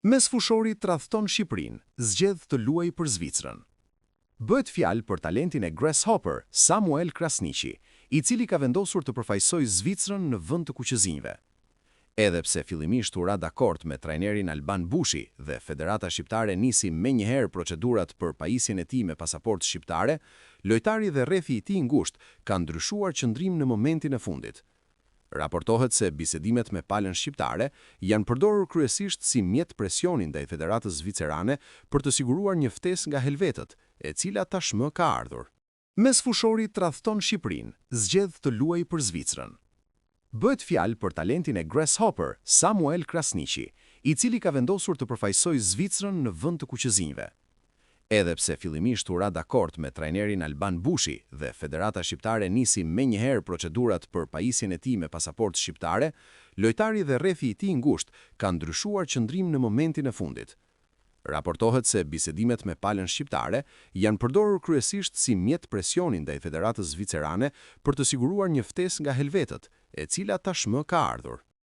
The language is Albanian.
Mes fushorit tradhton Shqipërinë, zgjedh të luajë për Zvicrën. Bëhet fjalë për talentin e Grasshopper, Samuel Krasniqi, i cili ka vendosur të përfaqësojë Zvicrën në vend të kuqëzinjve. Edhe pse fillimisht u ra dakord me trajnerin Alban Bushi dhe Federata Shqiptare nisi menjëherë procedurat për pajisjen e tij me pasaportë shqiptare, lojtari dhe rrethi i tij ngushtë kanë ndryshuar qëndrim në momentin e fundit. Raportohet se bisedimet me palën shqiptare janë përdorur kryesisht si mjet presioni ndaj Federatës Zvicerane për të siguruar një ftesë nga helvetët, e cila tashmë ka ardhur. Mes fushorit tradhton Shqipërinë, zgjedh të luajë për Zvicrën. Bëhet fjalë për talentin e Grasshopper, Samuel Krasniqi, i cili ka vendosur të përfaqësojë Zvicrën në vend të kuqëzinjve. Edhe pse fillimisht u ra dakord me trajnerin Alban Bushi dhe Federata Shqiptare nisi menjëherë procedurat për pajisjen e tij me pasaportë shqiptare, lojtari dhe rrethi i tij ngushtë kanë ndryshuar qëndrim në momentin e fundit. Raportohet se bisedimet me palën shqiptare janë përdorur kryesisht si mjet presioni ndaj Federatës Zvicerane për të siguruar një ftesë nga helvetët, e cila tashmë ka ardhur.